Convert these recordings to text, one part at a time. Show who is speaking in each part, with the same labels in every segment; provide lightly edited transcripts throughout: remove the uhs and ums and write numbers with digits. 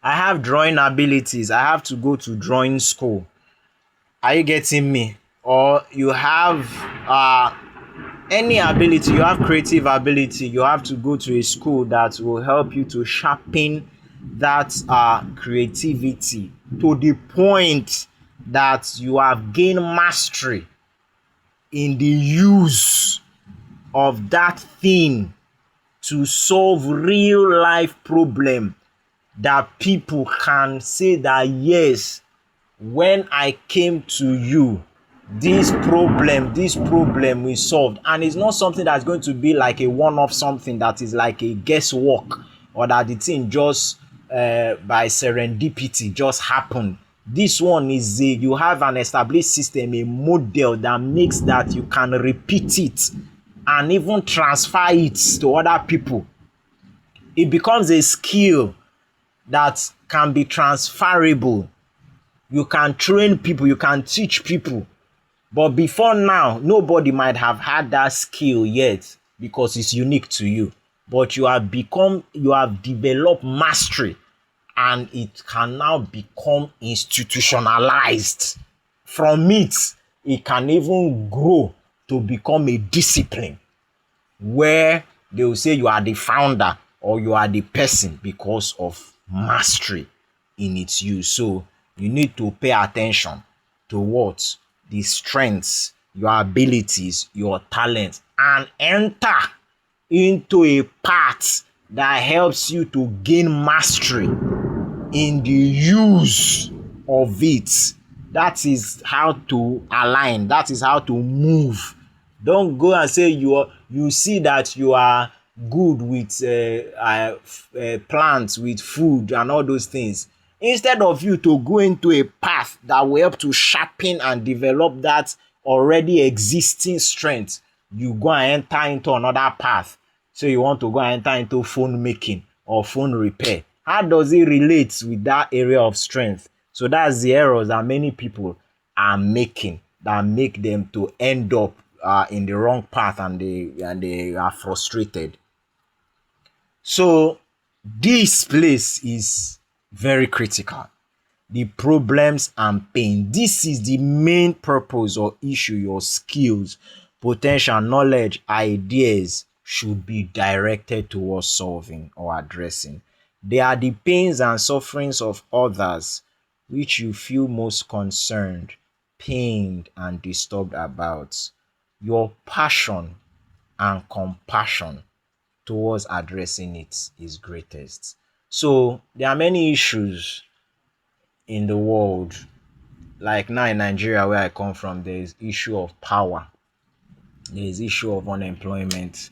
Speaker 1: I have drawing abilities. I have to go to drawing school. Are you getting me? Or you have any ability, you have creative ability, you have to go to a school that will help you to sharpen that creativity to the point that you have gained mastery in the use of that thing to solve real life problem that people can say that yes, when I came to you, this problem we solved. And it's not something that's going to be like a one-off, something that is like a guesswork, or that the thing just by serendipity just happened. This one is you have an established system, a model that makes that you can repeat it and even transfer it to other people. It becomes a skill that can be transferable. You can train people, you can teach people. But before now, nobody might have had that skill yet because it's unique to you. But you have developed mastery, and it can now become institutionalized. From it can even grow to become a discipline where they will say you are the founder or you are the person because of mastery in its use. So you need to pay attention to what the strengths, your abilities, your talents, and enter into a path that helps you to gain mastery in the use of it. That is how to align. That is how to move. Don't go and say you see that you are good with plants, with food and all those things. Instead of you to go into a path that will help to sharpen and develop that already existing strength, you go and enter into another path. So you want to go and enter into phone making or phone repair. How does it relate with that area of strength? So that's the errors that many people are making that make them to end up in the wrong path, and they are frustrated. So this place is very critical. The problems and pain. This is the main purpose or issue your skills, potential, knowledge, ideas should be directed towards solving or addressing. They are the pains and sufferings of others which you feel most concerned, pained, and disturbed about. Your passion and compassion towards addressing it is greatest. So there are many issues in the world. Like now in Nigeria, where I come from, there is issue of power, there is issue of unemployment,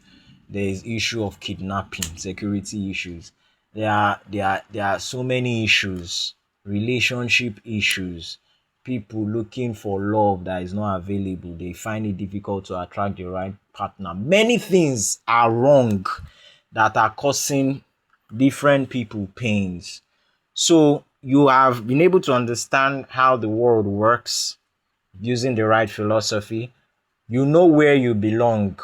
Speaker 1: there is issue of kidnapping, security issues. There are so many issues, relationship issues, people looking for love that is not available. They find it difficult to attract the right partner. Many things are wrong that are causing different people pains. So you have been able to understand how the world works using the right philosophy. You know where you belong,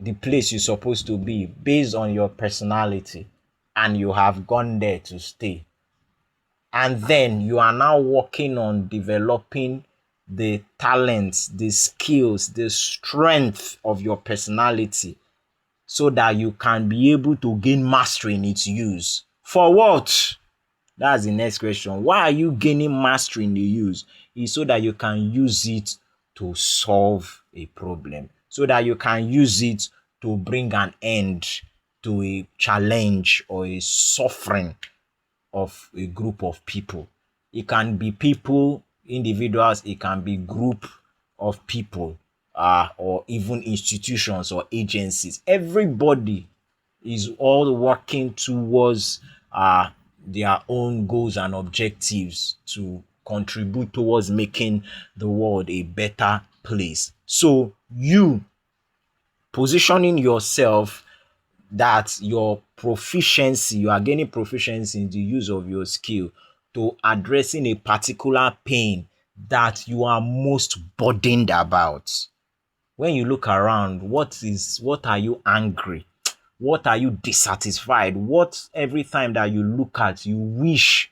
Speaker 1: the place you're supposed to be based on your personality, and you have gone there to stay. And then you are now working on developing the talents, the skills, the strength of your personality so that you can be able to gain mastery in its use. For what? That's the next question. Why are you gaining mastery in the use? It's so that you can use it to solve a problem, so that you can use it to bring an end to a challenge or a suffering of a group of people. It can be people, individuals, it can be group of people, or even institutions or agencies. Everybody is all working towards their own goals and objectives to contribute towards making the world a better place. So you positioning yourself that your proficiency, you are gaining proficiency in the use of your skill to addressing a particular pain that you are most burdened about. When you look around, what are you angry? What are you dissatisfied? What every time that you look at, you wish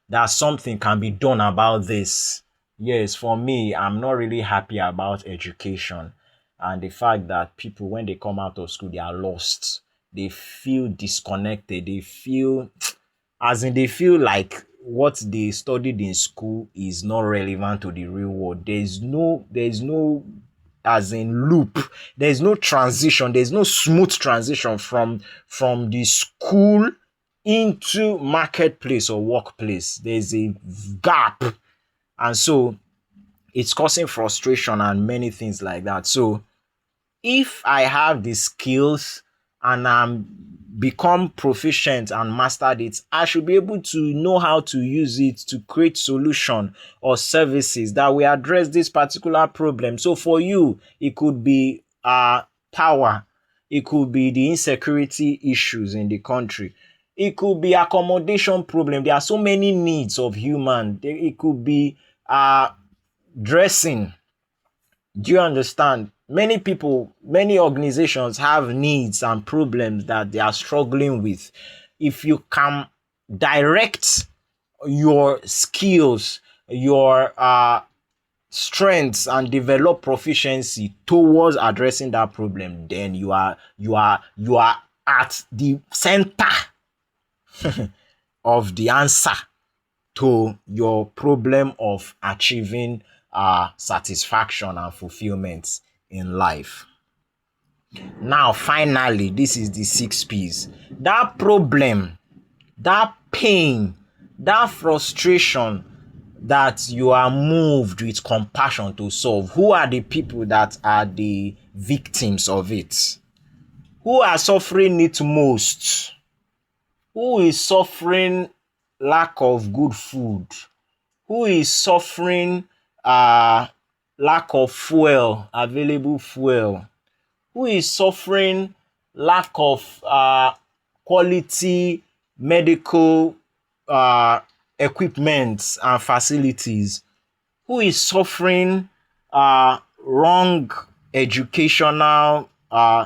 Speaker 1: that something can be done about this? Yes, for me, I'm not really happy about education and the fact that people, when they come out of school, they are lost. They feel disconnected. They feel, as in, they feel like what they studied in school is not relevant to the real world. There's no as in loop. There's no transition. There's no smooth transition from the school into marketplace or workplace. There's a gap, and so it's causing frustration and many things like that. So if I have the skills and I'm become proficient and mastered it, I should be able to know how to use it to create solution or services that will address this particular problem. So for you, it could be power, it could be the insecurity issues in the country, it could be accommodation problem. There are so many needs of human. It could be dressing. Do you understand? Many people, many organizations have needs and problems that they are struggling with. If you can direct your skills, your strengths and develop proficiency towards addressing that problem, then you are at the center of the answer to your problem of achieving satisfaction and fulfillment in life. Now, finally, this is the 6 P's. That problem, that pain, that frustration that you are moved with compassion to solve. Who are the people that are the victims of it? Who are suffering it most? Who is suffering lack of good food? Who is suffering lack of fuel, available fuel? Who is suffering lack of quality medical equipment and facilities? Who is suffering wrong educational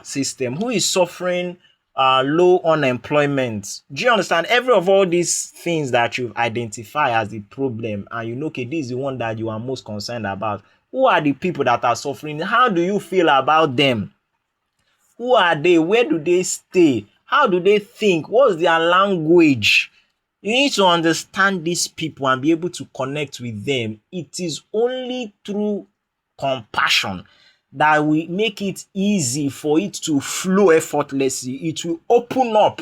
Speaker 1: system? Who is suffering low unemployment? Do you understand? Every of all these things that you've identified as the problem, and you know, okay, this is the one that you are most concerned about. Who are the people that are suffering? How do you feel about them? Who are they? Where do they stay? How do they think? What's their language? You need to understand these people and be able to connect with them. It is only through compassion that will make it easy for it to flow effortlessly. It will open up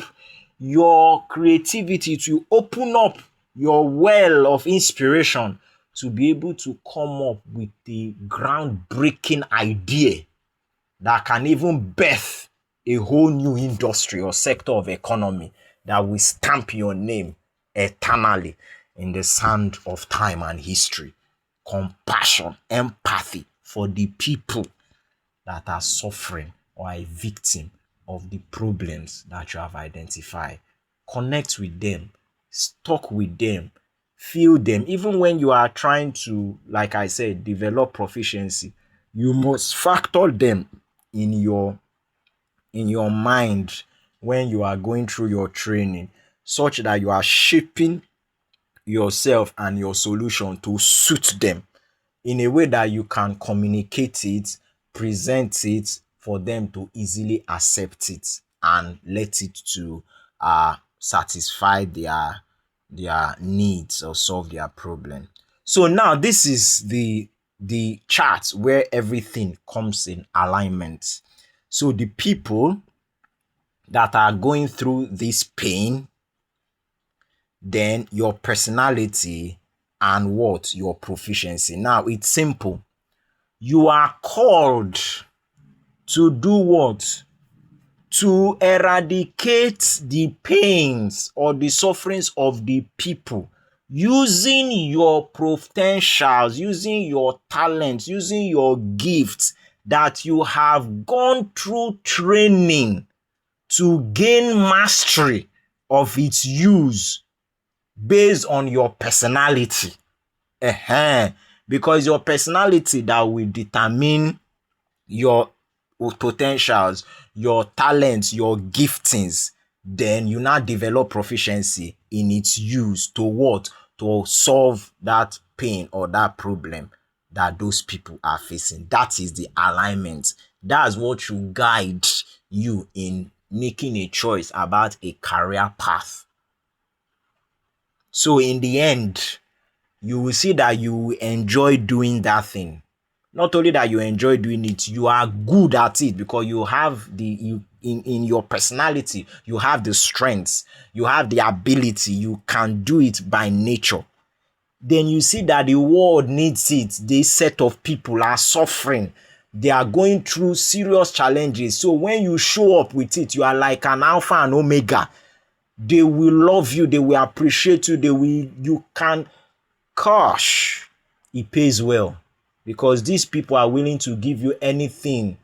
Speaker 1: your creativity, to open up your well of inspiration to be able to come up with the groundbreaking idea that can even birth a whole new industry or sector of economy that will stamp your name eternally in the sand of time and history. Compassion, empathy for the people that are suffering or are a victim of the problems that you have identified. Connect with them, talk with them, feel them. Even when you are trying to, like I said, develop proficiency, you must factor them in your mind when you are going through your training, such that you are shaping yourself and your solution to suit them in a way that you can communicate it, present it for them to easily accept it and let it to satisfy their needs or solve their problem. So now this is the chart where everything comes in alignment. So the people that are going through this pain, then your personality, and what? Your proficiency. Now it's simple. You are called to do what? To eradicate the pains or the sufferings of the people using your potentials, using your talents, using your gifts that you have gone through training to gain mastery of its use based on your personality. Because your personality that will determine your potentials, your talents, your giftings, then you now develop proficiency in its use to what? To solve that pain or that problem that those people are facing. That is the alignment. That's what should guide you in making a choice about a career path. So in the end, you will see that you enjoy doing that thing. Not only that you enjoy doing it, you are good at it because you have in your personality, you have the strengths, you have the ability, you can do it by nature. Then you see that the world needs it. This set of people are suffering. They are going through serious challenges. So when you show up with it, you are like an alpha and omega. They will love you. They will appreciate you. You can, gosh, it pays well because these people are willing to give you anything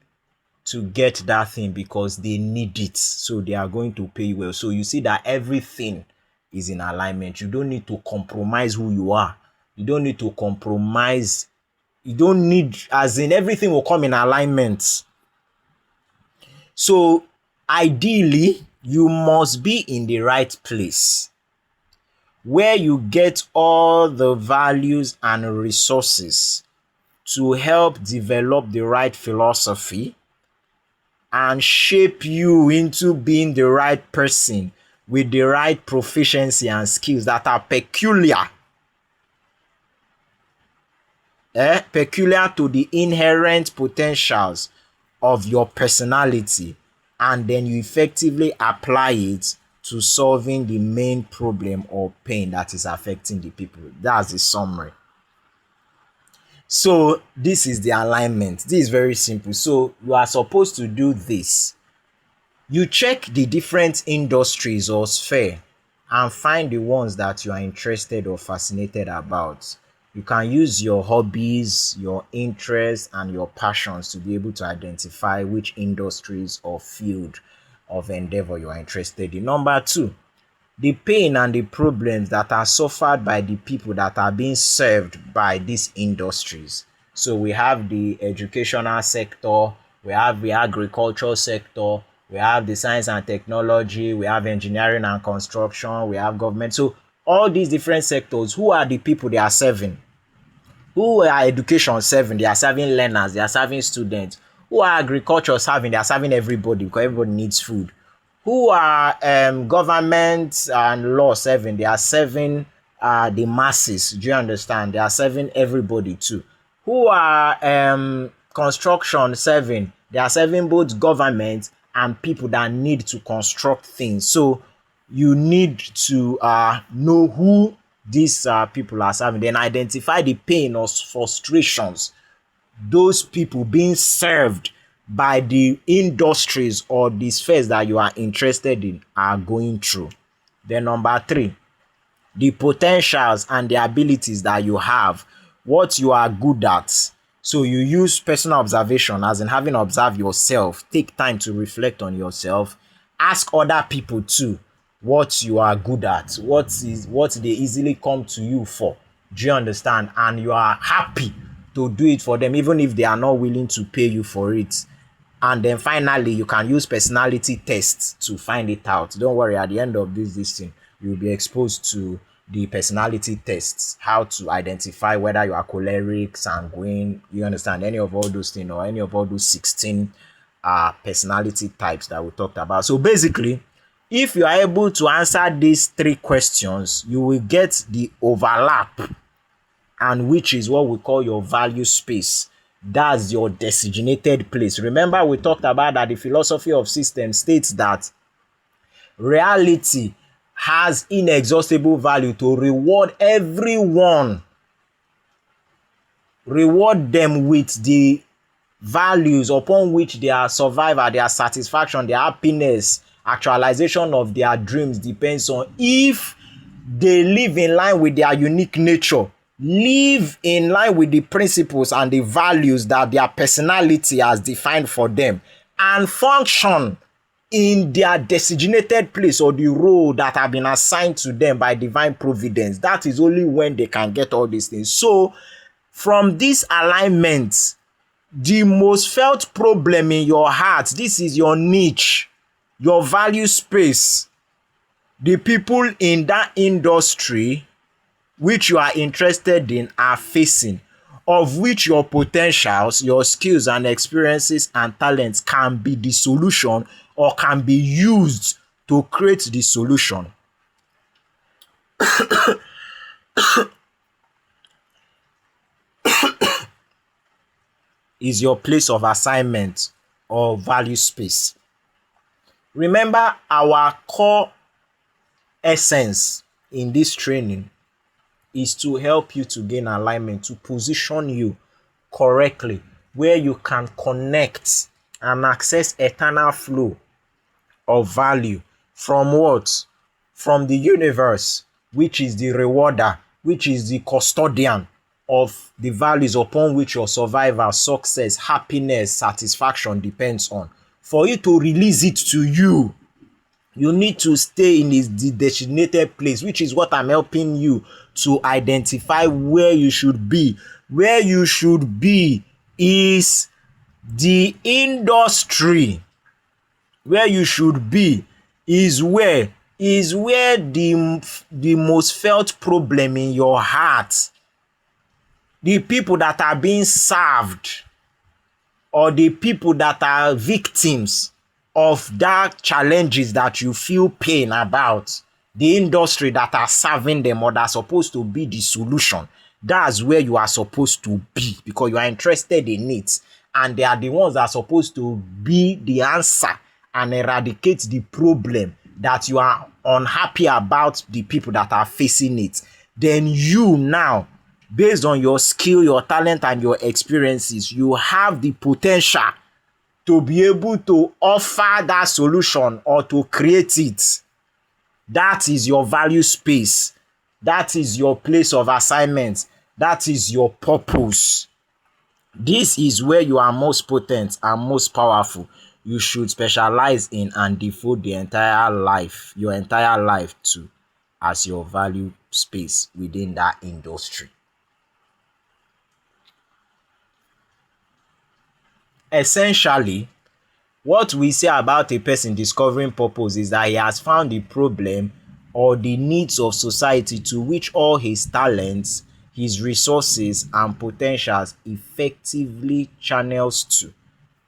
Speaker 1: to get that thing because they need it. So they are going to pay you well. So you see that everything is in alignment. You don't need to compromise who you are. You don't need to compromise. You don't need, as in everything will come in alignment. So ideally, you must be in the right place where you get all the values and resources to help develop the right philosophy and shape you into being the right person with the right proficiency and skills that are peculiar to the inherent potentials of your personality, and then you effectively apply it to solving the main problem or pain that is affecting the people. That's the summary. So this is the alignment. This is very simple. So you are supposed to do this. You check the different industries or sphere and find the ones that you are interested or fascinated about. You can use your hobbies, your interests, and your passions to be able to identify which industries or field of endeavor you are interested in. Number two, the pain and the problems that are suffered by the people that are being served by these industries. So we have the educational sector, we have the agricultural sector, we have the science and technology, we have engineering and construction, we have government. So all these different sectors, who are the people they are serving? Who are education serving? They are serving learners, they are serving students. Who are agriculture serving? They are serving everybody because everybody needs food. Who are government and law serving? They are serving the masses. Do you understand? They are serving everybody too. Who are construction serving? They are serving both government and people that need to construct things. So you need to know who these people are serving, then identify the pain or frustrations those people being served by the industries or the spheres that you are interested in are going through. Then number three, the potentials and the abilities that you have, what you are good at. So you use personal observation, as in having observed yourself, take time to reflect on yourself, ask other people too what you are good at, what they easily come to you for. Do you understand? And you are happy to do it for them even if they are not willing to pay you for it. And then finally, you can use personality tests to find it out. Don't worry, at the end of this thing, you'll be exposed to the personality tests, how to identify whether you are choleric, sanguine, you understand, any of all those things, or any of all those 16 personality types that we talked about. So basically, if you are able to answer these three questions, you will get the overlap, and which is what we call your value space. That's your designated place. Remember, we talked about that the philosophy of systems states that reality has inexhaustible value to reward everyone. Reward them with the values upon which their survival, their satisfaction, their happiness, actualization of their dreams depends on. If they live in line with their unique nature, live in line with the principles and the values that their personality has defined for them, and function in their designated place or the role that have been assigned to them by divine providence, that is only when they can get all these things. So from this alignment, the most felt problem in your heart, this is your niche, your value space, the people in that industry which you are interested in are facing, of which your potentials, your skills and experiences and talents can be the solution or can be used to create the solution. Is your place of assignment or value space. Remember, our core essence in this training is to help you to gain alignment, to position you correctly, where you can connect and access eternal flow of value from what? From the universe, which is the rewarder, which is the custodian of the values upon which your survival, success, happiness, satisfaction depends on. For you to release it to you, you need to stay in the designated place, which is what I'm helping you to identify where you should be. Where you should be is the industry. Where you should be is where the most felt problem in your heart, the people that are being served, or the people that are victims of that challenges that you feel pain about, the industry that are serving them or that are supposed to be the solution. That's where you are supposed to be, because you are interested in it, and they are the ones that are supposed to be the answer and eradicate the problem that you are unhappy about, the people that are facing it. Then you now, based on your skill, your talent and your experiences, you have the potential to be able to offer that solution or to create it. That is your value space. That is your place of assignment. That is your purpose. This is where you are most potent and most powerful. You should specialize in and devote your entire life to as your value space within that industry. Essentially, what we say about a person discovering purpose is that he has found the problem or the needs of society to which all his talents, his resources and potentials effectively channels to,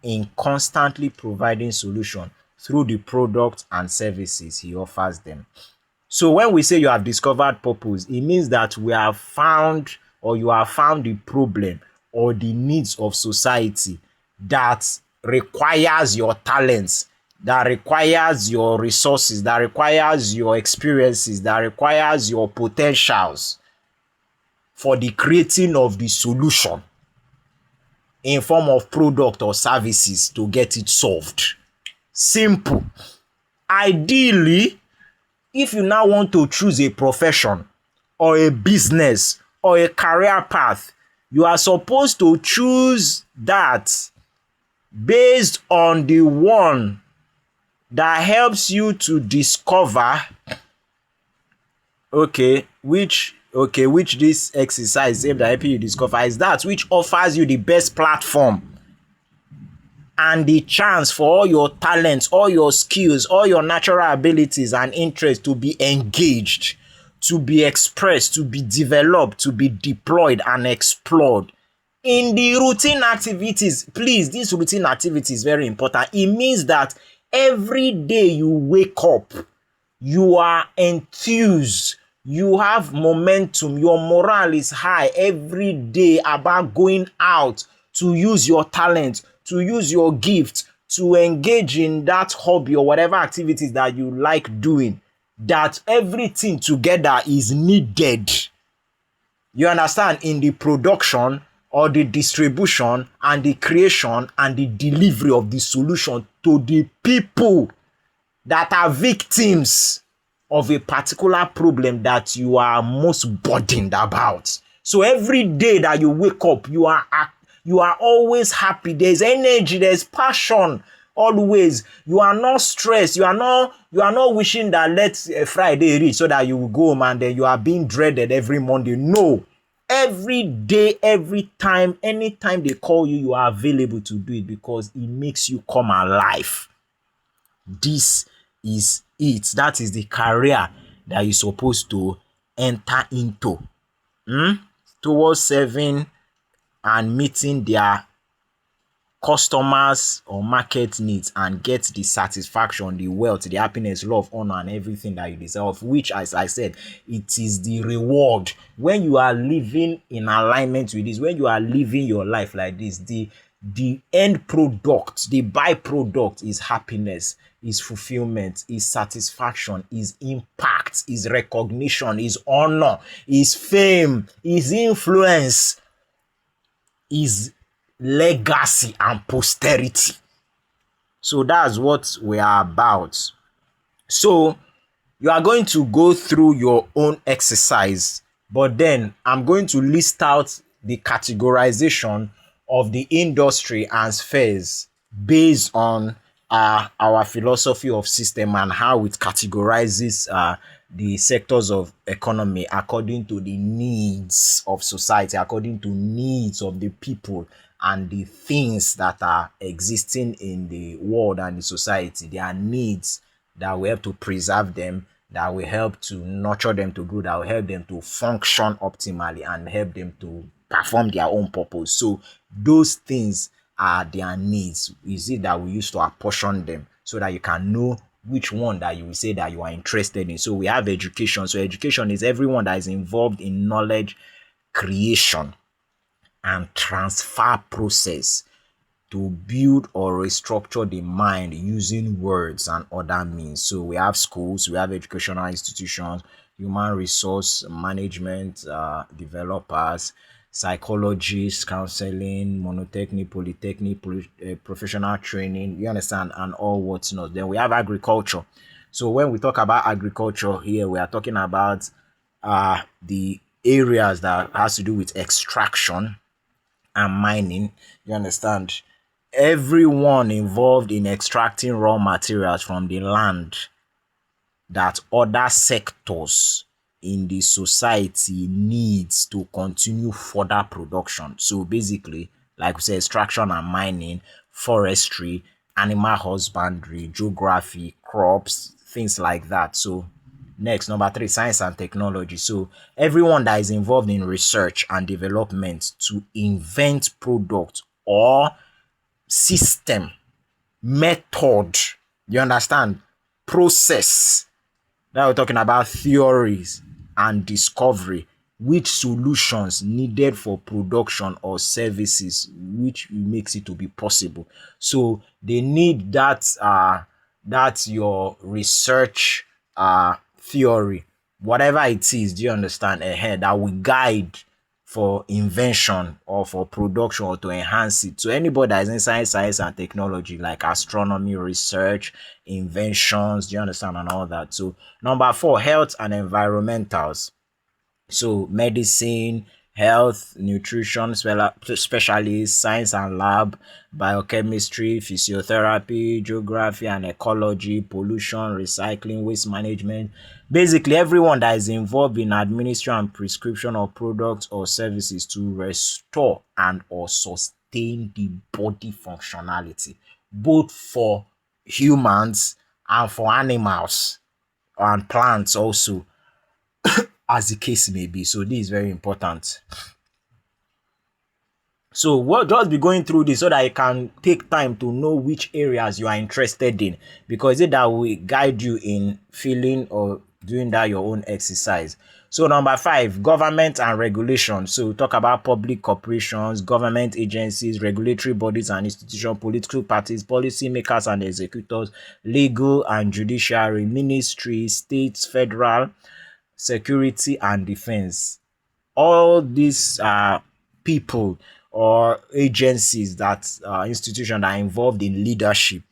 Speaker 1: in constantly providing solution through the products and services he offers them. So when we say you have discovered purpose, it means that we have found, or you have found the problem or the needs of society that requires your talents, that requires your resources, that requires your experiences, that requires your potentials for the creating of the solution in form of product or services to get it solved. Simple. Ideally, if you now want to choose a profession or a business or a career path, you are supposed to choose that based on the one that helps you to discover which this exercise aimed at helping you discover is that which offers you the best platform and the chance for all your talents, all your skills, all your natural abilities and interests to be engaged, to be expressed, to be developed, to be deployed and explored. In the routine activities, please, this routine activity is very important. It means that every day you wake up, you are enthused, you have momentum, your morale is high every day about going out to use your talent, to use your gift, to engage in that hobby or whatever activities that you like doing, that everything together is needed. You understand? In the production or the distribution and the creation and the delivery of the solution to the people that are victims of a particular problem that you are most burdened about. So every day that you wake up, you are always happy. There's energy, there's passion always. You are not stressed. You are not wishing that let Friday reach so that you will go home and then you are being dreaded every Monday. No. Every day, every time, anytime they call you, you are available to do it because it makes you come alive. This is it. That is the career that you're supposed to enter into. Towards serving and meeting their customers or market needs and get the satisfaction, the wealth, the happiness, love, honor, and everything that you deserve, which, as I said, it is the reward. When you are living in alignment with this, when you are living your life like this, the end product, the byproduct is happiness, is fulfillment, is satisfaction, is impact, is recognition, is honor, is fame, is influence, is legacy and posterity. So that's what we are about. So you are going to go through your own exercise, but then I'm going to list out the categorization of the industry and spheres based on our philosophy of system and how it categorizes the sectors of economy according to the needs of society, according to needs of the people and the things that are existing in the world and the society. Their needs that will help to preserve them, that will help to nurture them to grow, that will help them to function optimally and help them to perform their own purpose. So those things are their needs. Is it that we used to apportion them so that you can know which one that you will say that you are interested in. So we have education. So education is everyone that is involved in knowledge creation and transfer process to build or restructure the mind using words and other means. So we have schools, we have educational institutions, human resource management developers, psychologists, counseling, monotechnic, polytechnic, professional training, you understand, and all what's not. Then we have agriculture. So when we talk about agriculture here, we are talking about the areas that has to do with extraction and mining, you understand. Everyone involved in extracting raw materials from the land that other sectors in the society needs to continue further production. So basically, like we say, extraction and mining, forestry, animal husbandry, geography, crops, things like that. So next, number three, science and technology. So everyone that is involved in research and development to invent product or system, method, you understand, process. Now we're talking about theories and discovery, which solutions needed for production or services, which makes it to be possible. So they need that your research theory, whatever it is, do you understand? Ahead that will guide for invention or for production or to enhance it. So anybody that is inside science and technology, like astronomy, research, inventions, do you understand, and all that. So number four, health and environmentals. So medicine, health, nutrition specialists, science and lab, biochemistry, physiotherapy, geography and ecology, pollution, recycling, waste management. Basically, everyone that is involved in administration and prescription of products or services to restore and or sustain the body functionality, both for humans and for animals and plants also, as the case may be. So this is very important. So we'll just be going through this so that you can take time to know which areas you are interested in, because it that will guide you in feeling or doing that your own exercise. So number five, government and regulation. So we talk about public corporations, government agencies, regulatory bodies and institutions, political parties, policy makers and executors, legal and judiciary, ministry, states, federal, security and defense. All these people or agencies that institutions are involved in leadership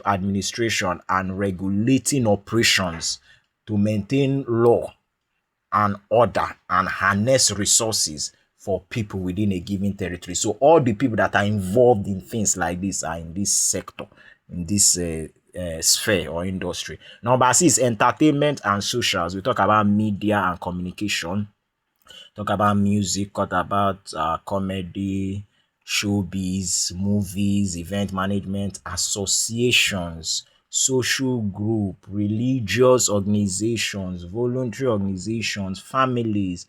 Speaker 1: administration and regulating operations to maintain law and order and harness resources for people within a given territory. So all the people that are involved in things like this are in this sector, in this sphere or industry. Number six, entertainment and socials. We talk about media and communication, Talk about music, talk about comedy, showbiz, movies, event management, associations, social group, religious organizations, voluntary organizations, families,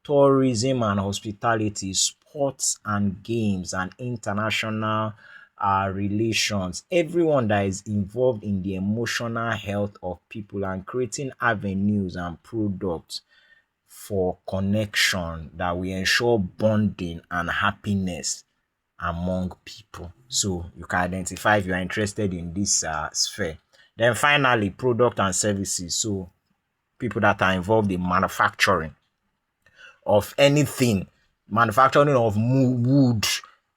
Speaker 1: tourism and hospitality, sports and games, and international relations. Everyone that is involved in the emotional health of people and creating avenues and products for connection that will ensure bonding and happiness among people. So you can identify if you are interested in this sphere. Then finally, product and services. So people that are involved in manufacturing of anything, manufacturing of wood.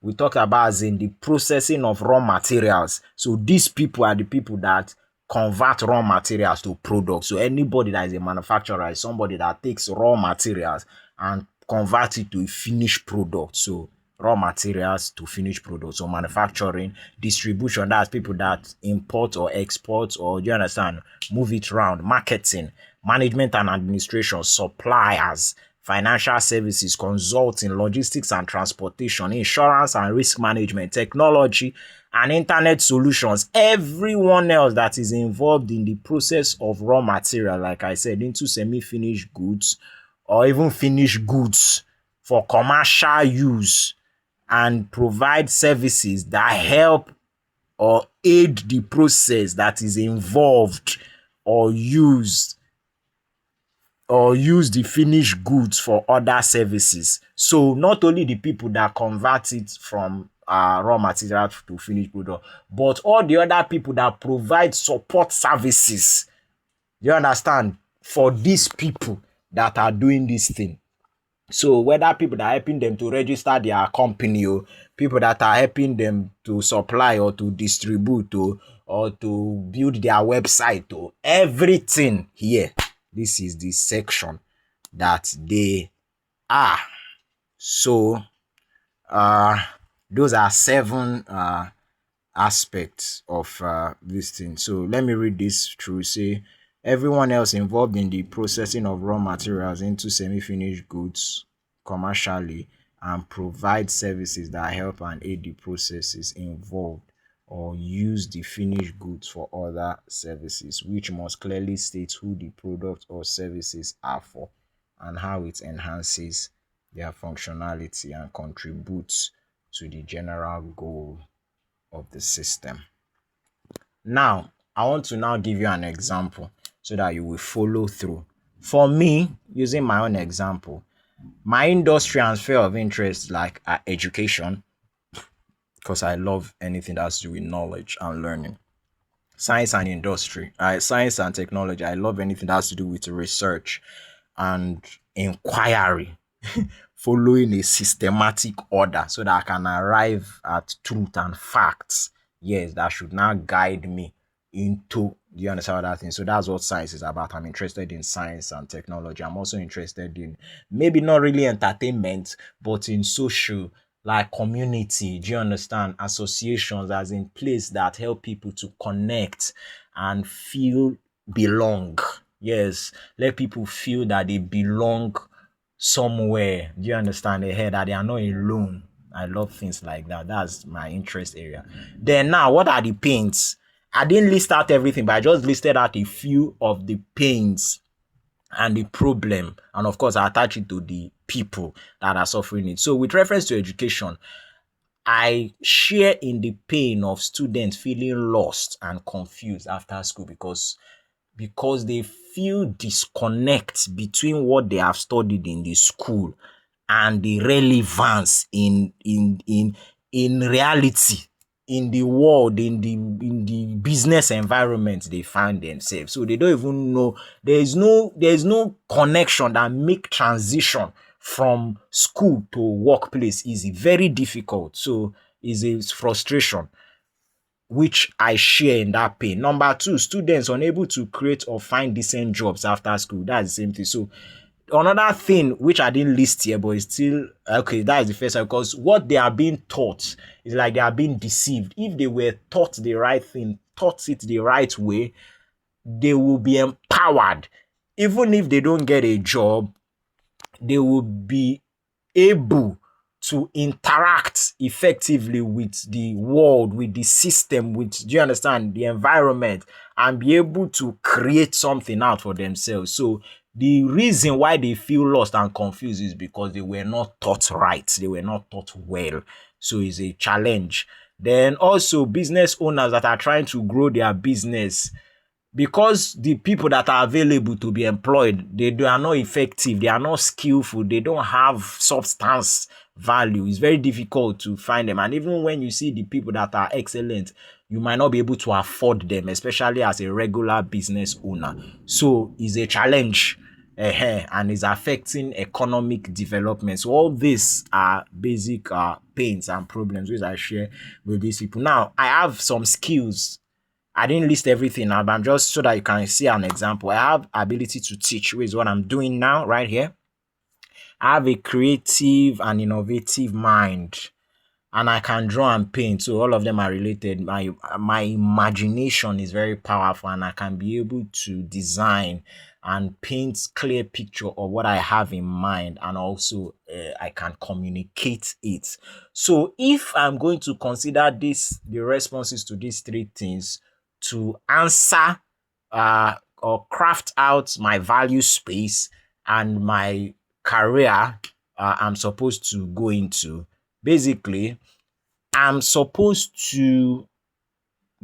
Speaker 1: We talk about as in the processing of raw materials. So these people are the people that convert raw materials to products. So anybody that is a manufacturer is somebody that takes raw materials and convert it to a finished product. So raw materials to finished products. So manufacturing, distribution, that's people that import or export, or do you understand, move it around, marketing, management and administration, suppliers, financial services, consulting, logistics and transportation, insurance and risk management, technology and internet solutions. Everyone else that is involved in the process of raw material, like I said, into semi-finished goods or even finished goods for commercial use, and provide services that help or aid the process that is involved, or use the finished goods for other services. So not only the people that convert it from raw material to finished product, but all the other people that provide support services. You understand? For these people that are doing this thing. So whether people that are helping them to register their company, or people that are helping them to supply or to distribute, or to build their website, or everything here. This is the section that they are. So those are 7 aspects of this thing. So let me read this through. Say, everyone else involved in the processing of raw materials into semi-finished goods commercially, and provide services that help and aid the processes involved, or use the finished goods for other services, which must clearly state who the product or services are for and how it enhances their functionality and contributes to the general goal of the system. Now, I want to now give you an example so that you will follow through. For me, using my own example, my industry and sphere of interest, like education, because I love anything that has to do with knowledge and learning. Science and industry, science and technology. I love anything that has to do with research and inquiry, following a systematic order so that I can arrive at truth and facts. Yes, that should now guide me into, do you understand what that thing? So that's what science is about. I'm interested in science and technology. I'm also interested in maybe not really entertainment, but in social, like community. Do you understand? Associations as in place that help people to connect and feel belong. Yes, let people feel that they belong somewhere. Do you understand? They hear that they are not alone. I love things like that. That's my interest area. Then now, what are the pains? I didn't list out everything, but I just listed out a few of the pains and the problem. And of course, I attach it to the people that are suffering it. So with reference to education, I share in the pain of students feeling lost and confused after school, because they feel disconnect between what they have studied in the school and the relevance in reality, in the world, in the business environment they find themselves. So they don't even know, there's no connection that make transition from school to workplace easy. Very difficult. So it's frustration, which I share in that pain. Number 2, students unable to create or find decent jobs after school. That's the same thing. So another thing which I didn't list here, but it's still okay, that is the first one, because what they are being taught is like they are being deceived. If they were taught the right thing, taught it the right way, they will be empowered. Even if they don't get a job, they will be able to interact effectively with the world, with the system, with, do you understand, the environment, and be able to create something out for themselves. So the reason why they feel lost and confused is because they were not taught right, they were not taught well. So it's a challenge. Then also business owners that are trying to grow their business, because the people that are available to be employed, they are not effective, they are not skillful, they don't have substance value. It's very difficult to find them. And even when you see the people that are excellent, you might not be able to afford them, especially as a regular business owner. So it's a challenge. And is affecting economic development. So all these are basic pains and problems which I share with these people. Now, I have some skills. I didn't list everything now, but I'm just so that you can see an example. I have ability to teach, which is what I'm doing now right here. I have a creative and innovative mind, and I can draw and paint. So all of them are related. My imagination is very powerful, and I can be able to design and paint clear picture of what I have in mind, and also I can communicate it. So if I'm going to consider the responses to these three things to answer or craft out my value space and my career I'm supposed to go into, basically I'm supposed to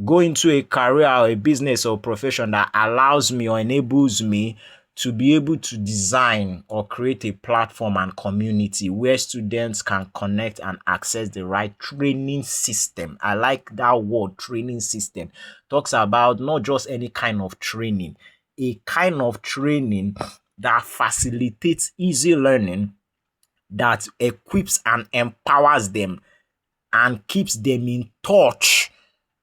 Speaker 1: go into a career or a business or profession that allows me or enables me to be able to design or create a platform and community where students can connect and access the right training system. I like that word, training system. Talks about not just any kind of training, a kind of training that facilitates easy learning, that equips and empowers them and keeps them in touch,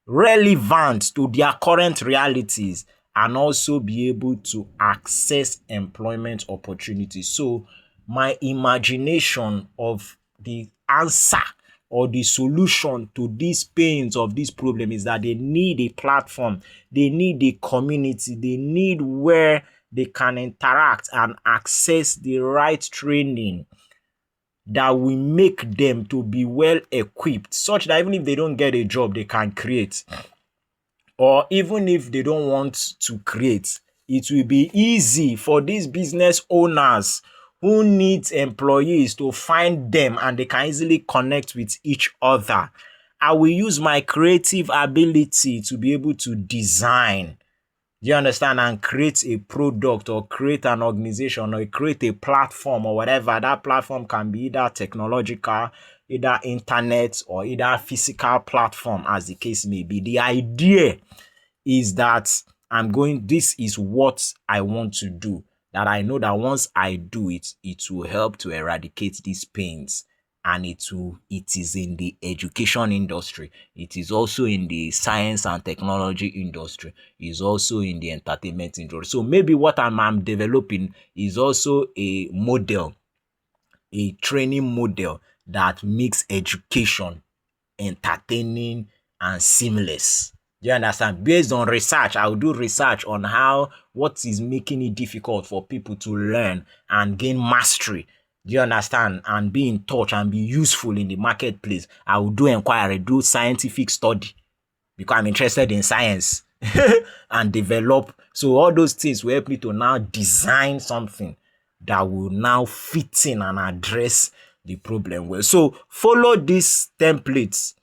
Speaker 1: relevant to their current realities, and also be able to access employment opportunities. So my imagination of the answer or the solution to these pains of this problem is that they need a platform, they need a community, they need where they can interact and access the right training that will make them to be well equipped, such that even if they don't get a job, they can create. Or even if they don't want to create, it will be easy for these business owners who need employees to find them, and they can easily connect with each other. I will use my creative ability to be able to design, do you understand, and create a product or create an organization or create a platform or whatever. That platform can be either technological, either internet, or either physical platform, as the case may be. The idea is that this is what I want to do, that I know that once I do it, it will help to eradicate these pains. And it is in the education industry, it is also in the science and technology industry, it is also in the entertainment industry. So maybe what I'm developing is also a model, a training model that makes education entertaining and seamless. Do you understand? Based on research, I will do research on what is making it difficult for people to learn and gain mastery. Do you understand? And be in touch and be useful in the marketplace. I will do inquiry, do scientific study, because I'm interested in science and develop. So all those things will help me to now design something that will now fit in and address the problem well. So follow these templates.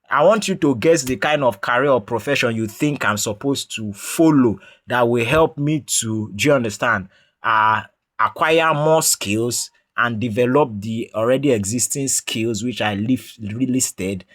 Speaker 1: I want you to guess the kind of career or profession you think I'm supposed to follow that will help me to, do you understand, acquire more skills and develop the already existing skills which I listed,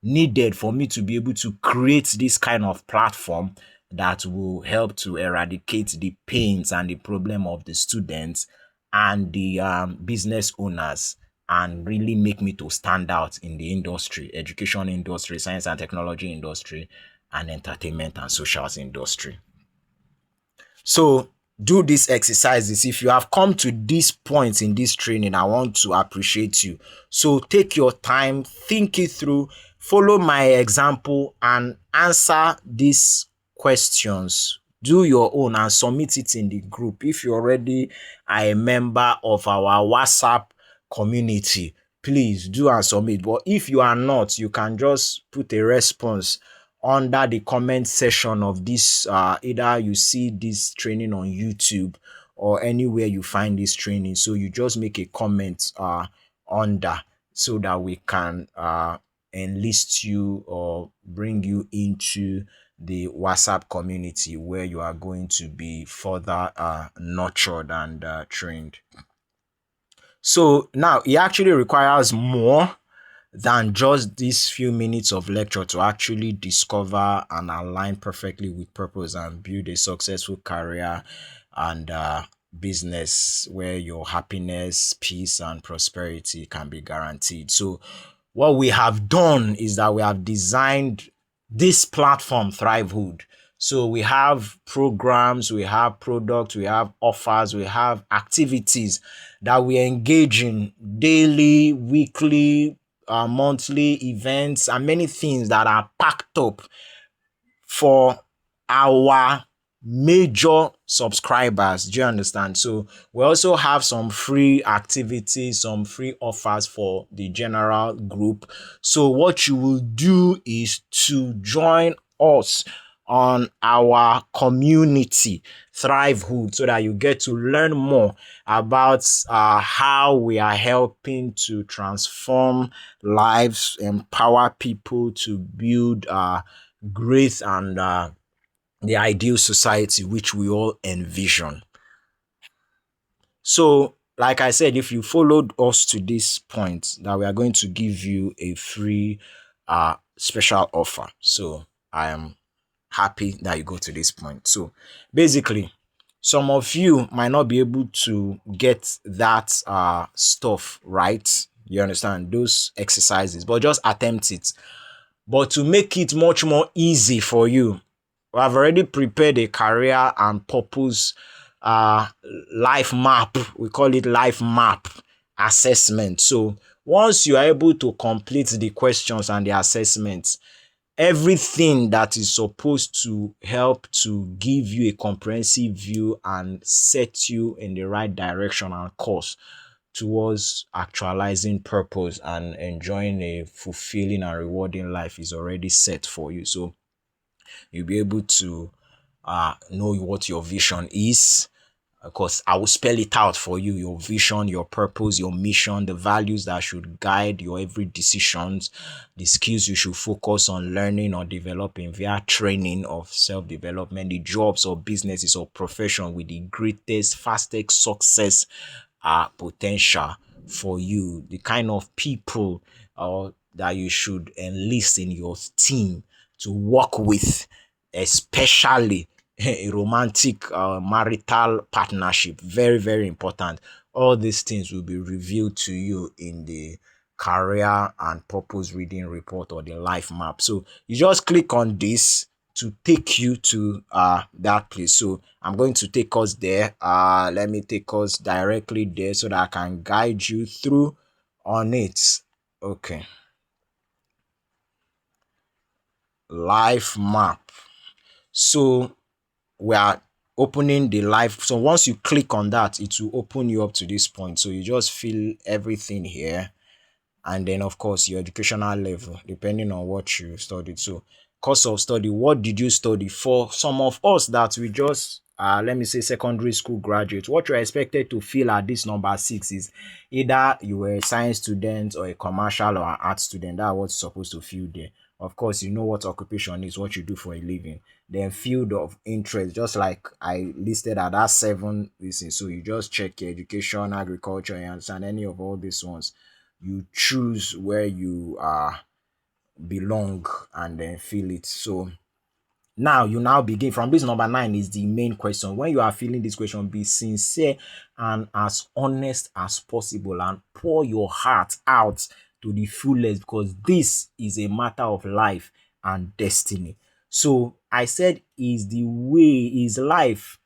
Speaker 1: needed for me to be able to create this kind of platform that will help to eradicate the pains and the problem of the students and the business owners, and really make me to stand out in the industry, education industry, science and technology industry, and entertainment and socials industry. So do these exercises. If you have come to this point in this training, I want to appreciate you. So take your time, think it through, follow my example, and answer these questions do your own and submit it in the group. If you already are a member of our WhatsApp community, please do and submit. But if you are not, you can just put a response under the comment section of this. Either you see this training on YouTube or anywhere you find this training. So you just make a comment under, so that we can enlist you or bring you into the WhatsApp community, where you are going to be further nurtured and trained. So now it actually requires more than just these few minutes of lecture to actually discover and align perfectly with purpose and build a successful career and business where your happiness, peace, and prosperity can be guaranteed. So, what we have done is that we have designed this platform, Thrivehood. So we have programs, we have products, we have offers, we have activities that we engage in daily, weekly, monthly events, and many things that are packed up for our major subscribers. Do you understand? So we also have some free activities, some free offers for the general group. So what you will do is to join us on our community, Thrivehood, so that you get to learn more about how we are helping to transform lives, empower people to build great and the ideal society which we all envision. So, like I said, if you followed us to this point, that we are going to give you a free special offer. So I am happy that you go to this point. So basically, some of you might not be able to get that stuff right. You understand those exercises, but just attempt it. But to make it much more easy for you, we have already prepared a career and purpose uh, life map. We call it life map assessment. So once you are able to complete the questions and the assessments, everything that is supposed to help to give you a comprehensive view and set you in the right direction and course towards actualizing purpose and enjoying a fulfilling and rewarding life is already set for you. So you'll be able to know what your vision is. Of course, I will spell it out for you: your vision, your purpose, your mission, the values that should guide your every decisions, the skills you should focus on learning or developing via training of self-development, the jobs or businesses or profession with the greatest, fastest success potential for you, the kind of people that you should enlist in your team to work with, especially a romantic marital partnership. Very, very important. All these things will be revealed to you in the career and purpose reading report or the life map. So you just click on this to take you to that place. So I'm going to take us there. Let me take us directly there so that I can guide you through on it. Okay. Life map. So we are opening the life. So once you click on that, it will open you up to this point. So you just fill everything here, and then of course your educational level depending on what you studied. So course of study, what did you study? For some of us that we just let me say secondary school graduates, what you're expected to feel at this number 6 is either you were a science student or a commercial or an art student. That's what you're supposed to feel there. Of course, you know what occupation is, what you do for a living. Then field of interest, just like I listed at that 7 reasons. So you just check your education, agriculture, you understand any of all these ones. You choose where you belong and then fill it. So now you now begin from this. Number 9 is the main question. When you are filling this question, be sincere and as honest as possible and pour your heart out to the fullest, because this is a matter of life and destiny. So I said, is the way, is life,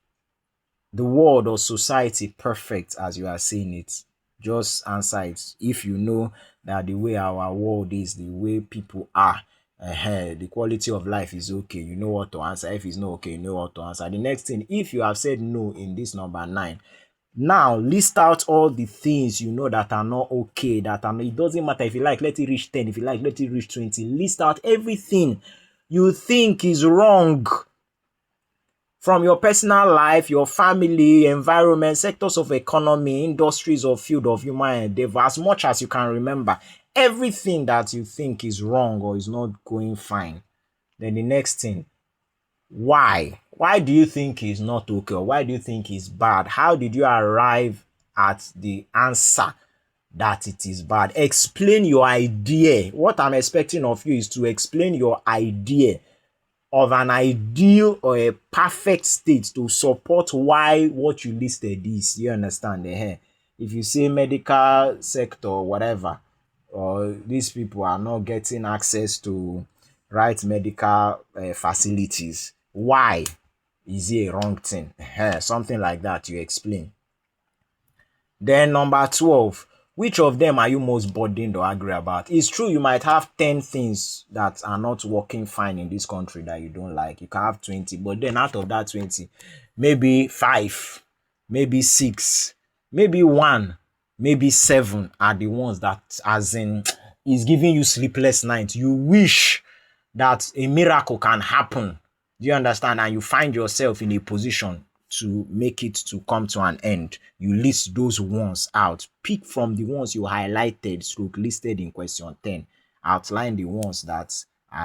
Speaker 1: the world or society perfect as you are saying it? Just answer it. If you know that the way our world is, the way people are, The quality of life is okay, you know what to answer. If it's not okay, you know what to answer. The next thing, if you have said no in this number 9, now list out all the things you know that are not okay, that are it doesn't matter. If you like, let it reach 10. If you like, let it reach 20. List out everything you think is wrong from your personal life, your family, environment, sectors of economy, industries, or field of human endeavor, as much as you can remember. Everything that you think is wrong or is not going fine. Then the next thing, why? Why do you think it's not okay? Or why do you think it's bad? How did you arrive at the answer that it is bad? Explain your idea. What I'm expecting of you is to explain your idea of an ideal or a perfect state to support why what you listed is. You understand? If you say medical sector, whatever, or these people are not getting access to right medical facilities, why is it a wrong thing? Something like that, you explain. Then number 12, which of them are you most burdened or angry about? It's true you might have 10 things that are not working fine in this country that you don't like. You can have 20, but then out of that 20, maybe 5, maybe 6, maybe 1, maybe 7 are the ones that, as in, is giving you sleepless nights. You wish that a miracle can happen. Do you understand? And you find yourself in a position to make it to come to an end. You list those ones out. Pick from the ones you highlighted, stroke listed in question 10. Outline the ones that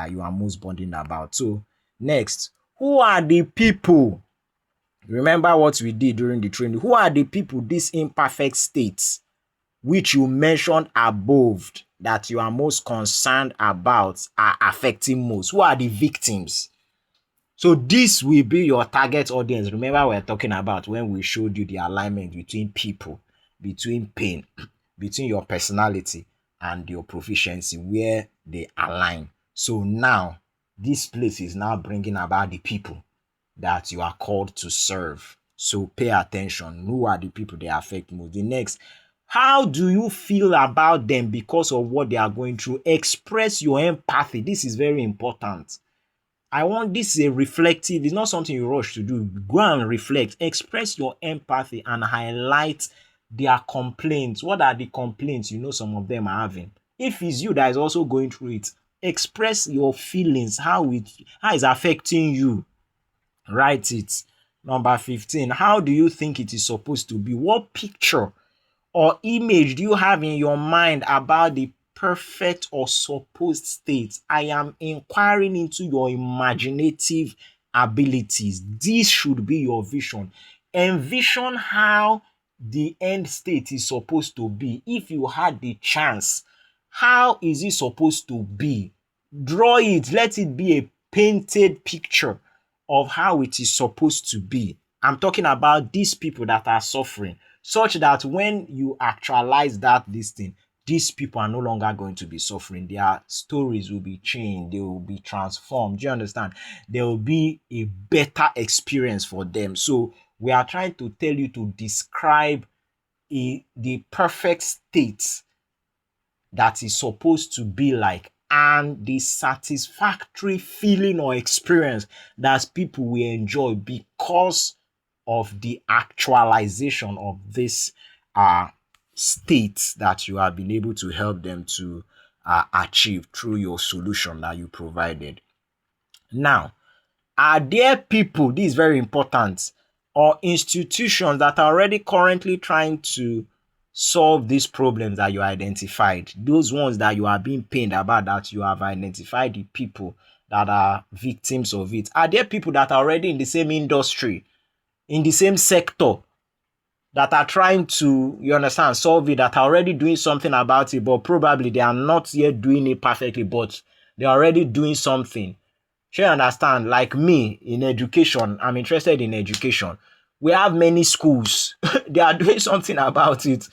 Speaker 1: you are most burdened about. So next, who are the people? Remember what we did during the training. Who are the people, these imperfect states which you mentioned above that you are most concerned about are affecting most? Who are the victims? So this will be your target audience. Remember we're talking about when we showed you the alignment between people, between pain, between your personality and your proficiency, where they align. So now this place is now bringing about the people that you are called to serve. So pay attention. Who are the people they affect most? The next, how do you feel about them because of what they are going through? Express your empathy. This is very important. I want this is a reflective, it's not something you rush to do. Go and reflect, express your empathy and highlight their complaints. What are the complaints you know some of them are having? If it's you that is also going through it, express your feelings, how it's affecting you. Write it. Number 15, how do you think it is supposed to be? What picture or image do you have in your mind about the perfect or supposed state? I am inquiring into your imaginative abilities. This should be your vision. Envision how the end state is supposed to be. If you had the chance, how is it supposed to be? Draw it. Let it be a painted picture of how it is supposed to be. I'm talking about these people that are suffering, such that when you actualize this thing, these people are no longer going to be suffering. Their stories will be changed. They will be transformed. Do you understand? There will be a better experience for them. So we are trying to tell you to describe the perfect state that is supposed to be like, and the satisfactory feeling or experience that people will enjoy because of the actualization of this state that you have been able to help them to achieve through your solution that you provided. Now, are there people, this is very important, or institutions that are already currently trying to solve these problems that you identified? Those ones that you are being pained about, that you have identified the people that are victims of it. Are there people that are already in the same industry, in the same sector, that are trying to, you understand, solve it, that are already doing something about it, but probably they are not yet doing it perfectly, but they're already doing something? Sure, you understand? Like me in education, I'm interested in education. We have many schools. They are doing something about it.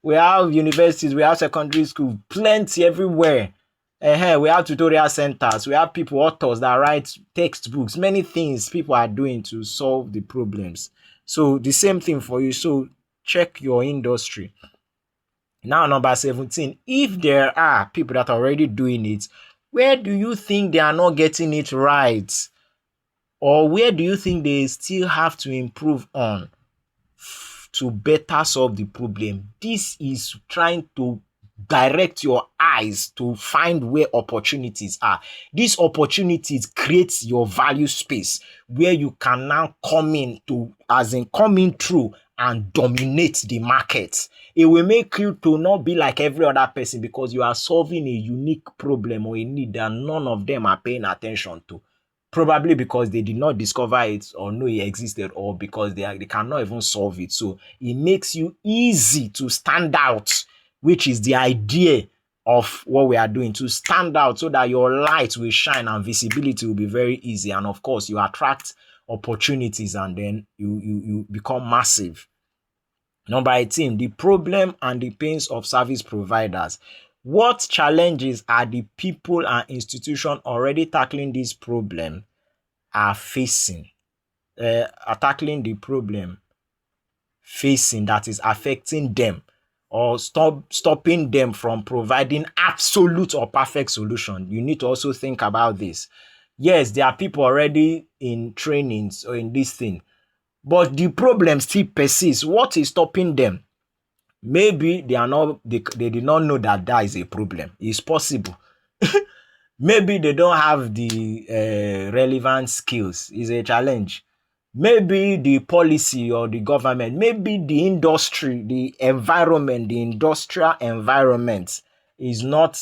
Speaker 1: We have universities, we have secondary school, plenty everywhere. We have tutorial centers, we have people, authors that write textbooks, many things people are doing to solve the problems. So the same thing for you. So check your industry. Now, number 17, if there are people that are already doing it, Where do you think they are not getting it right? Or where do you think they still have to improve on to better solve the problem? This is trying to direct your eyes to find where opportunities are. These opportunities create your value space where you can now come in to, as in coming through and dominate the market. It will make you to not be like every other person because you are solving a unique problem or a need that none of them are paying attention to. Probably because they did not discover it or know it existed, or because they cannot even solve it. So it makes you easy to stand out, which is the idea of what we are doing, to stand out so that your light will shine and visibility will be very easy. And of course, you attract opportunities and then you become massive. Number 18, the problem and the pains of service providers. What challenges are the people and institutions already tackling this problem are facing? Are tackling the problem facing that is affecting them or stopping them from providing absolute or perfect solution. You need to also think about this. Yes, there are people already in trainings or in this thing, but the problem still persists. What is stopping them? Maybe they did not know that that is a problem. It's possible. Maybe they don't have the relevant skills. It's a challenge. Maybe the policy or the government, maybe the industry, the environment, the industrial environment is not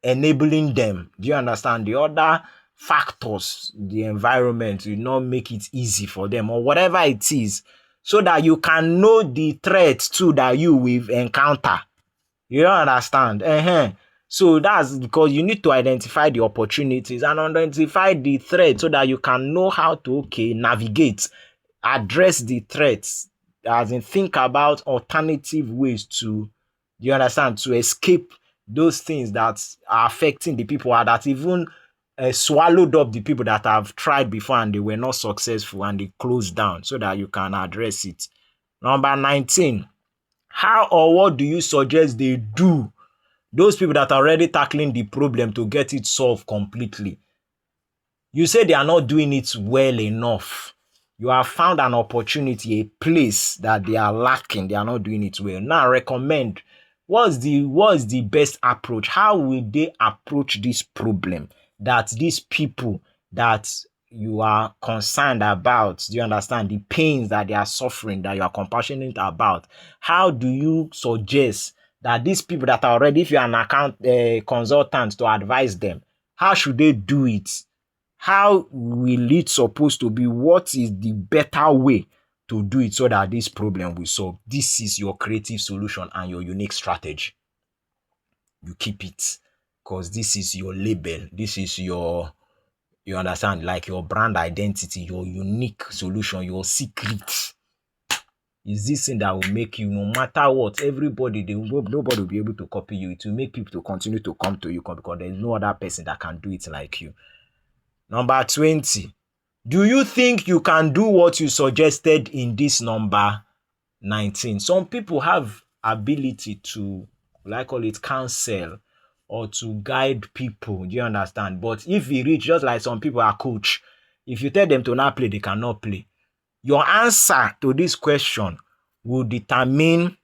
Speaker 1: enabling them. Do you understand? The other factors, the environment will not make it easy for them or whatever it is, so that you can know the threats too that you will encounter. You don't understand? So that's because you need to identify the opportunities and identify the threats so that you can know how to navigate, address the threats, as in think about alternative ways to, you understand, to escape those things that are affecting the people or that even swallowed up the people that have tried before and they were not successful and they closed down, so that you can address it. Number 19, how or what do you suggest they do? Those people that are already tackling the problem to get it solved completely. You say they are not doing it well enough. You have found an opportunity, a place that they are lacking. They are not doing it well. Now recommend what's the best approach? How will they approach this problem that these people that you are concerned about, do you understand the pains that they are suffering, that you are compassionate about? How do you suggest that these people that are already, if you are an account consultant to advise them, how should they do it? How will it supposed to be? What is the better way to do it so that this problem will solve? This is your creative solution and your unique strategy. You keep it because this is your label. This is your, you understand, like your brand identity, your unique solution, your secret. Is this thing that will make you, no matter what, nobody will be able to copy you. It will make people to continue to come to you because there is no other person that can do it like you. Number 20, do you think you can do what you suggested in this number 19? Some people have ability to, like call it, counsel or to guide people. Do you understand? But if you reach, just like some people are coach, if you tell them to not play, they cannot play. Your answer to this question will determine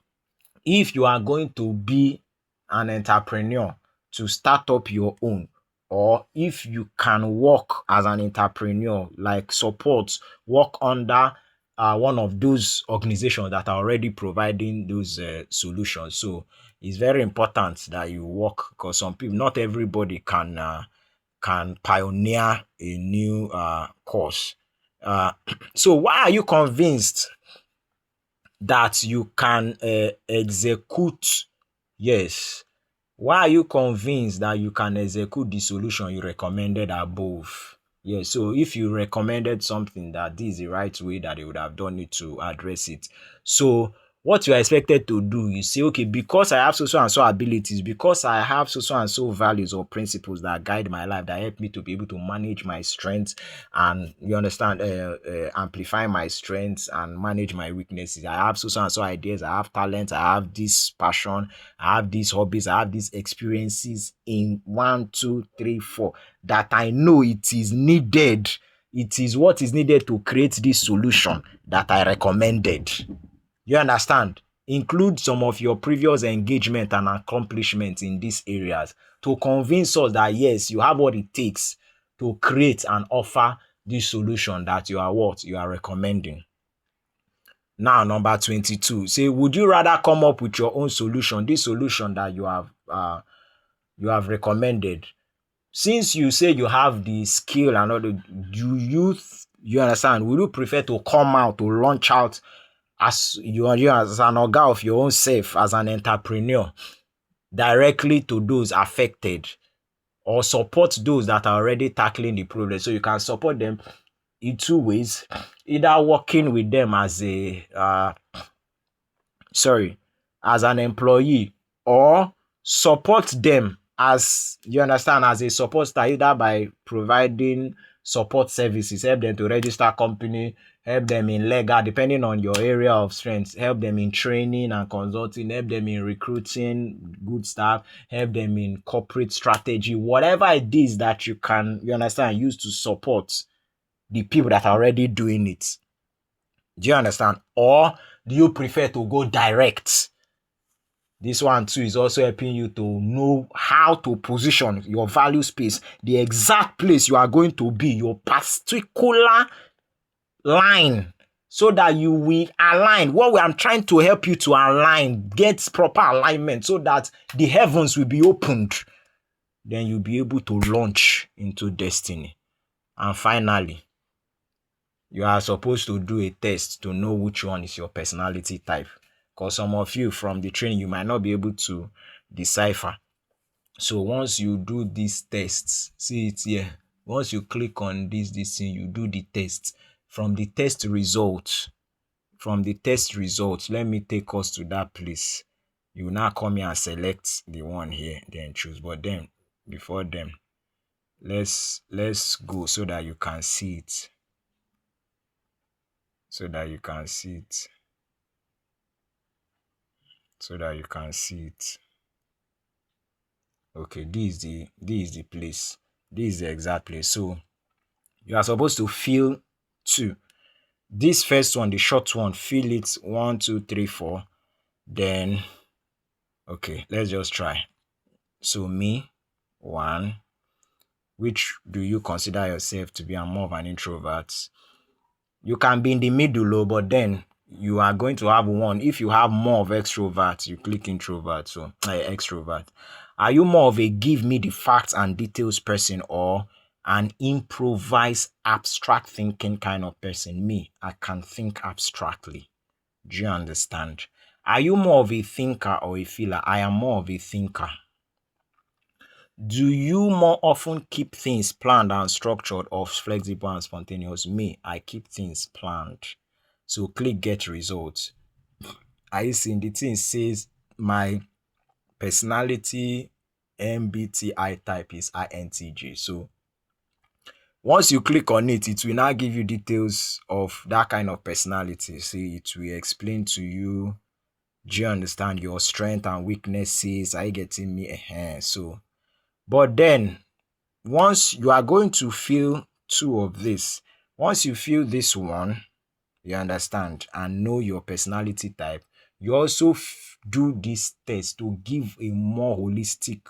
Speaker 1: if you are going to be an entrepreneur to start up your own, or if you can work as an entrepreneur, like support, work under one of those organizations that are already providing those solutions. So it's very important that you work, because some people, not everybody can pioneer a new course. So why are you convinced that you can execute? Yes. Why are you convinced that you can execute the solution you recommended above? Yes. So if you recommended something that this is the right way that they would have done it to address it. So what you are expected to do, you say, okay, because I have so and so abilities, because I have so and so values or principles that guide my life, that help me to be able to manage my strengths and, you understand, amplify my strengths and manage my weaknesses. I have so and so ideas, I have talent, I have this passion, I have these hobbies, I have these experiences in one, two, three, four, that I know it is needed. It is what is needed to create this solution that I recommended. You understand? Include some of your previous engagement and accomplishments in these areas to convince us that yes, you have what it takes to create and offer this solution that you are what you are recommending. Now, number 22, say, would you rather come up with your own solution, this solution that you have recommended? Since you say you have the skill and all the, you understand? Would you prefer to come out to launch out as you as an organ of your own self, as an entrepreneur, directly to those affected, or support those that are already tackling the problem? So you can support them in two ways: either working with them as a as an employee, or support them as, you understand, as a support star, either by providing support services, help them to register company, help them in legal, depending on your area of strength, help them in training and consulting, help them in recruiting good staff, help them in corporate strategy, whatever it is that you can, you understand, use to support the people that are already doing it. Do you understand? Or do you prefer to go direct? This one too is also helping you to know how to position your value space, the exact place you are going to be, your particular line, so that you will align. What I'm trying to help you to align, get proper alignment, so that the heavens will be opened. Then you'll be able to launch into destiny. And finally, you are supposed to do a test to know which one is your personality type. Because some of you from the training, you might not be able to decipher. So once you do these tests, see it here. Once you click on this thing, you do the test. From the test results, let me take us to that place. You now come here and select the one here, then choose. But then, before them, let's go so that you can see it. So that you can see it. Okay, this is the place. This is the exact place. So you are supposed to fill two. This first one, the short one, fill it 1, 2, 3, 4. Then, okay, let's just try. So me, 1. Which do you consider yourself to be? I'm more of an introvert. You can be in the middle, but then you are going to have one. If you have more of extrovert, you click introvert. So extrovert. Are you more of a give me the facts and details person, or an improvise, abstract thinking kind of person? Me, I can think abstractly. Do you understand? Are you more of a thinker or a feeler? I am more of a thinker. Do you more often keep things planned and structured, or flexible and spontaneous? Me, I keep things planned. So click get results. Are you seeing the thing says my personality MBTI type is INTJ. So once you click on it, it will now give you details of that kind of personality. See, it will explain to you, do you understand, your strength and weaknesses? Are you getting me? So, but then once you are going to feel two of this, once you feel this one, you understand, and know your personality type, you also do this test to give a more holistic,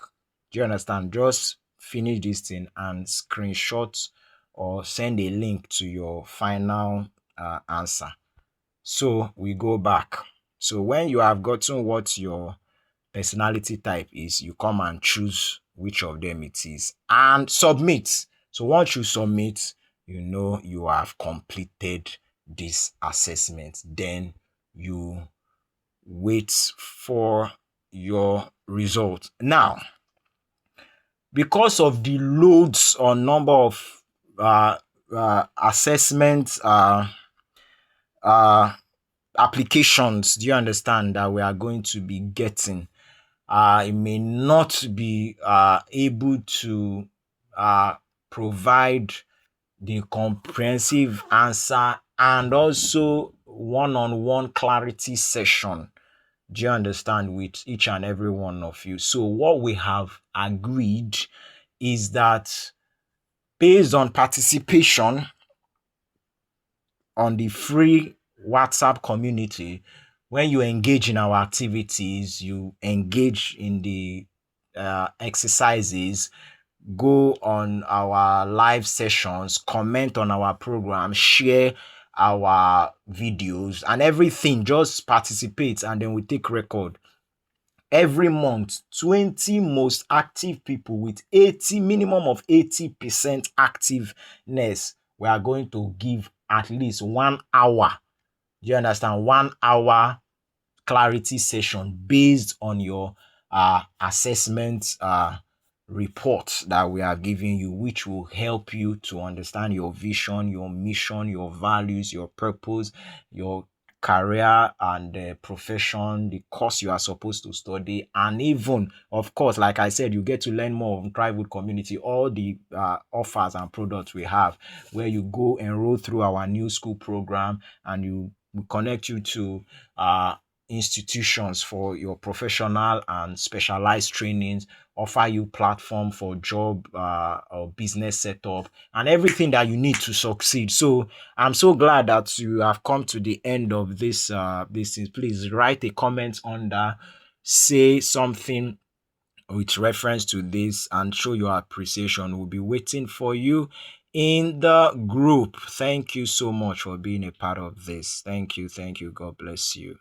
Speaker 1: do you understand? Just finish this thing and screenshot or send a link to your final answer. So we go back. So when you have gotten what your personality type is, you come and choose which of them it is and submit. So once you submit, you know you have completed this assessment. Then you wait for your result. Now, because of the loads or number of assessments applications, do you understand, that we are going to be getting, it may not be able to provide the comprehensive answer and also one-on-one clarity session, do you understand, with each and every one of you. So what we have agreed is that based on participation on the free WhatsApp community, when you engage in our activities, you engage in the exercises, go on our live sessions, comment on our program, share our videos and everything, just participate and then we take record. Every month, 20 most active people with 80 minimum of 80% activeness, we are going to give at least 1 hour. Do you understand? 1 hour clarity session based on your assessment report that we are giving you, which will help you to understand your vision, your mission, your values, your purpose, your career and profession, the course you are supposed to study, and even, of course, like I said, you get to learn more of Thrivehood community, all the offers and products we have, where you go enroll through our new school program and you we connect you to institutions for your professional and specialized trainings, offer you platform for job or business setup and everything that you need to succeed. So I'm so glad that you have come to the end of this thing. Please write a comment under, say something with reference to this and show your appreciation. We'll be waiting for you in the group. Thank you so much for being a part of this. Thank you. God bless you.